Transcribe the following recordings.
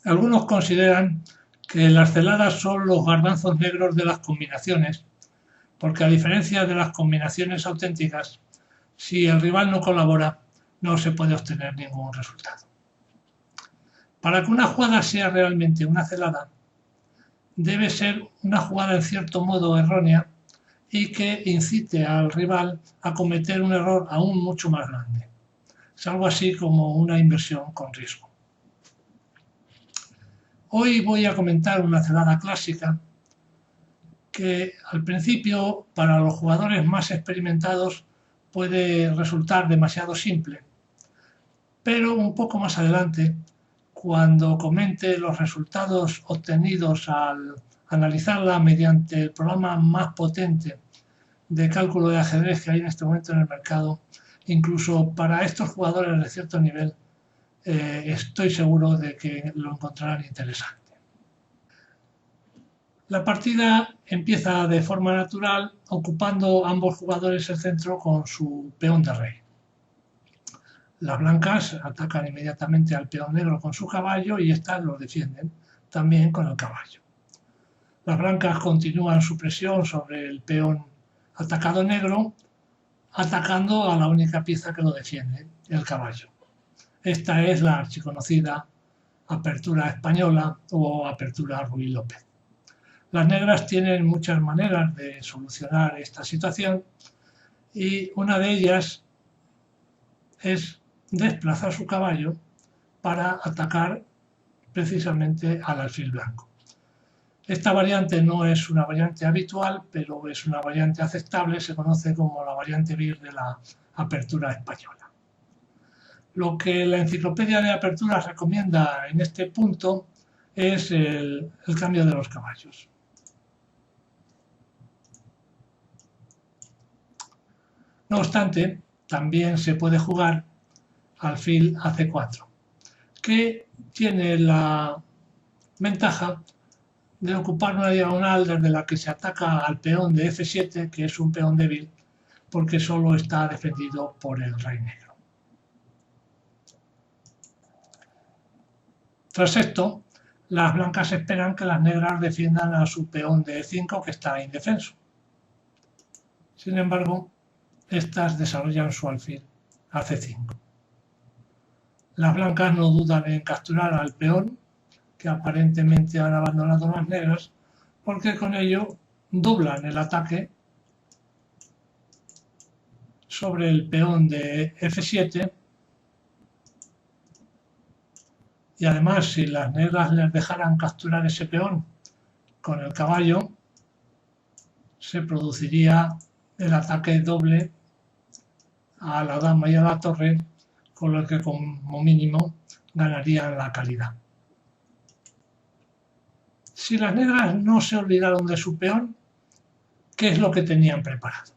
Algunos consideran que las celadas son los garbanzos negros de las combinaciones, porque a diferencia de las combinaciones auténticas, si el rival no colabora, no se puede obtener ningún resultado. Para que una jugada sea realmente una celada, debe ser una jugada en cierto modo errónea y que incite al rival a cometer un error aún mucho más grande. Es algo así como una inversión con riesgo. Hoy voy a comentar una celada clásica que al principio para los jugadores más experimentados puede resultar demasiado simple, pero un poco más adelante, cuando comente los resultados obtenidos al analizarla mediante el programa más potente de cálculo de ajedrez que hay en este momento en el mercado, incluso para estos jugadores de cierto nivel, estoy seguro de que lo encontrarán interesante. La partida empieza de forma natural, ocupando ambos jugadores el centro con su peón de rey. Las blancas atacan inmediatamente al peón negro con su caballo y estas lo defienden también con el caballo. Las blancas continúan su presión sobre el peón atacado negro, atacando a la única pieza que lo defiende, el caballo. Esta es la archiconocida apertura española o apertura Ruy López. Las negras tienen muchas maneras de solucionar esta situación y una de ellas es desplazar su caballo para atacar precisamente al alfil blanco. Esta variante no es una variante habitual, pero es una variante aceptable, se conoce como la variante BIR de la apertura española. Lo que la enciclopedia de aperturas recomienda en este punto es el cambio de los caballos. No obstante, también se puede jugar alfil a C4, que tiene la ventaja de ocupar una diagonal desde la que se ataca al peón de F7, que es un peón débil, porque solo está defendido por el rey negro. Tras esto, las blancas esperan que las negras defiendan a su peón de E5, que está indefenso. Sin embargo, estas desarrollan su alfil a C5. Las blancas no dudan en capturar al peón, que aparentemente han abandonado las negras, porque con ello doblan el ataque sobre el peón de F7 y además si las negras les dejaran capturar ese peón con el caballo, se produciría el ataque doble a la dama y a la torre, con lo que como mínimo ganarían la calidad. Si las negras no se olvidaron de su peón, ¿qué es lo que tenían preparado?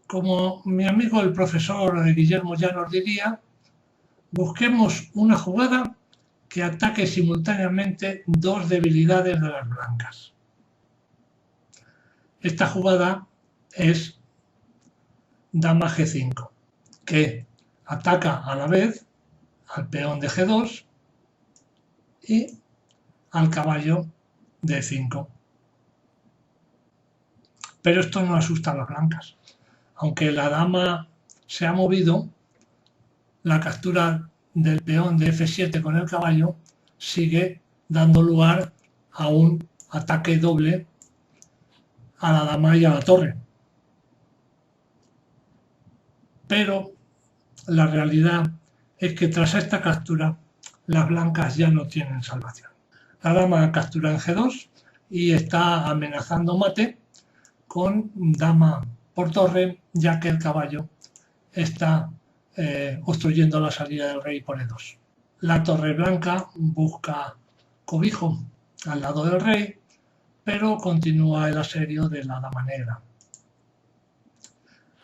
Como mi amigo el profesor Guillermo Llanos diría, busquemos una jugada que ataque simultáneamente dos debilidades de las blancas. Esta jugada es dama G5, que ataca a la vez al peón de G2 y al caballo de E5. Pero esto no asusta a las blancas. Aunque la dama se ha movido, la captura del peón de F7 con el caballo sigue dando lugar a un ataque doble a la dama y a la torre. Pero la realidad es que tras esta captura las blancas ya no tienen salvación. La dama captura en G2 y está amenazando mate con dama por torre, ya que el caballo está obstruyendo la salida del rey por E2. La torre blanca busca cobijo al lado del rey, pero continúa el asedio de la dama negra.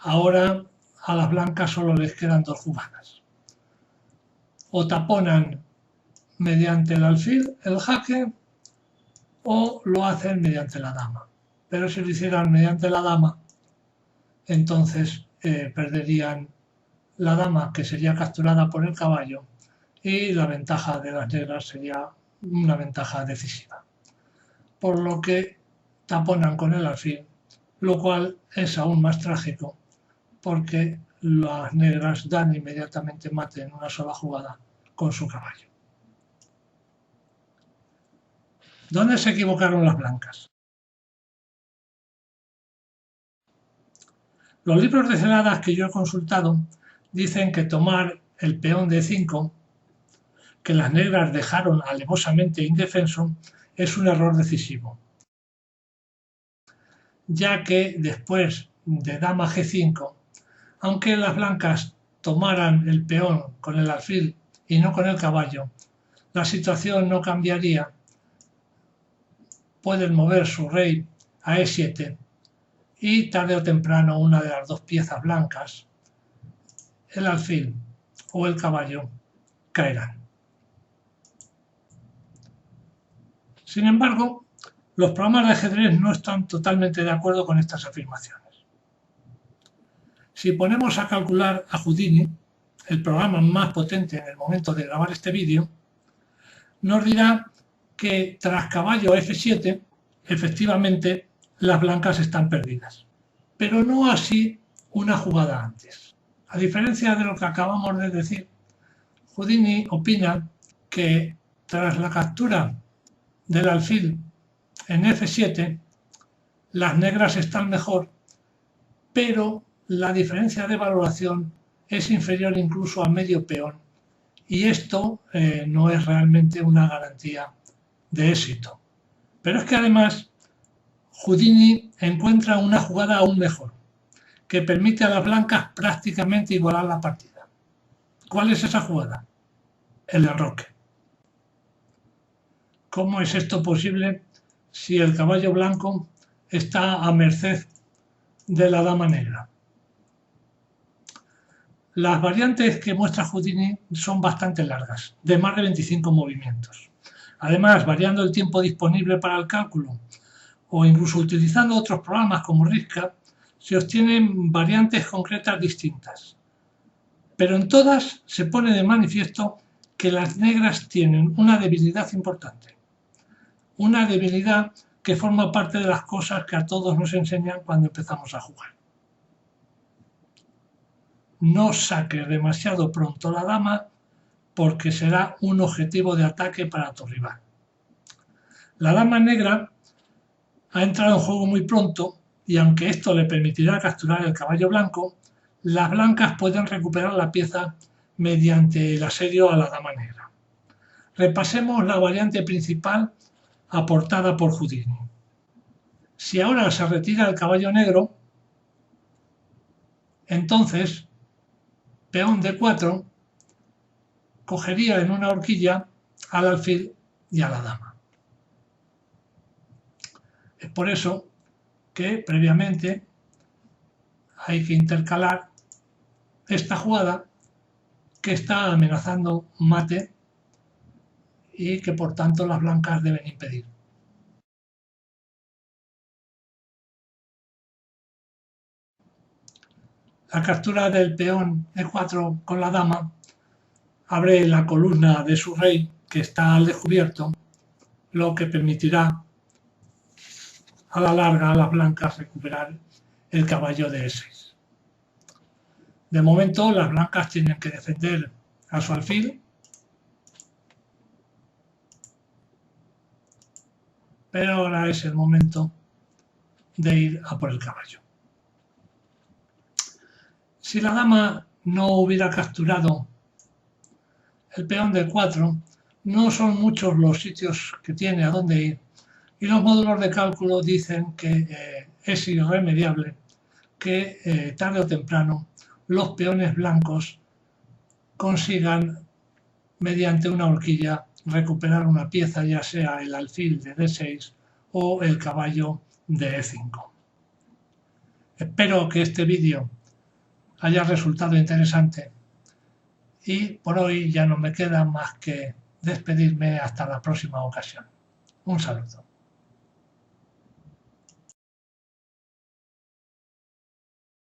Ahora a las blancas solo les quedan dos jugadas. O taponan mediante el alfil el jaque o lo hacen mediante la dama. Pero si lo hicieran mediante la dama, entonces perderían la dama, que sería capturada por el caballo, y la ventaja de las negras sería una ventaja decisiva. Por lo que taponan con el alfil, lo cual es aún más trágico porque las negras dan inmediatamente mate en una sola jugada con su caballo. ¿Dónde se equivocaron las blancas? Los libros de celadas que yo he consultado dicen que tomar el peón de 5, que las negras dejaron alevosamente indefenso, es un error decisivo, ya que después de dama G5, aunque las blancas tomaran el peón con el alfil y no con el caballo, la situación no cambiaría. Pueden mover su rey a E7 y tarde o temprano una de las dos piezas blancas, el alfil o el caballo, caerán. Sin embargo, los programas de ajedrez no están totalmente de acuerdo con estas afirmaciones. Si ponemos a calcular a Houdini, el programa más potente en el momento de grabar este vídeo, nos dirá que tras caballo F7, efectivamente las blancas están perdidas. Pero no así una jugada antes. A diferencia de lo que acabamos de decir, Houdini opina que tras la captura del alfil en F7, las negras están mejor, pero la diferencia de valoración es inferior incluso a medio peón, y esto no es realmente una garantía de éxito. Pero es que además Houdini encuentra una jugada aún mejor, que permite a las blancas prácticamente igualar la partida. ¿Cuál es esa jugada? El enroque. ¿Cómo es esto posible si el caballo blanco está a merced de la dama negra? Las variantes que muestra Houdini son bastante largas, de más de 25 movimientos. Además, variando el tiempo disponible para el cálculo o incluso utilizando otros programas como Riska, se obtienen variantes concretas distintas. Pero en todas se pone de manifiesto que las negras tienen una debilidad importante. Una debilidad que forma parte de las cosas que a todos nos enseñan cuando empezamos a jugar. No saques demasiado pronto la dama porque será un objetivo de ataque para tu rival. La dama negra ha entrado en juego muy pronto y aunque esto le permitirá capturar el caballo blanco, las blancas pueden recuperar la pieza mediante el asedio a la dama negra. Repasemos la variante principal aportada por Houdini. Si ahora se retira el caballo negro, entonces peón D4 cogería en una horquilla al alfil y a la dama. Es por eso que previamente hay que intercalar esta jugada que está amenazando mate y que por tanto las blancas deben impedir. La captura del peón E4 con la dama abre la columna de su rey que está al descubierto, lo que permitirá a la larga a las blancas recuperar el caballo de E6. De momento las blancas tienen que defender a su alfil, pero ahora es el momento de ir a por el caballo. Si la dama no hubiera capturado el peón de 4, no son muchos los sitios que tiene a dónde ir y los módulos de cálculo dicen que es irremediable que tarde o temprano los peones blancos consigan mediante una horquilla recuperar una pieza, ya sea el alfil de D6 o el caballo de E5. Espero que este vídeo haya resultado interesante y por hoy ya no me queda más que despedirme hasta la próxima ocasión. Un saludo.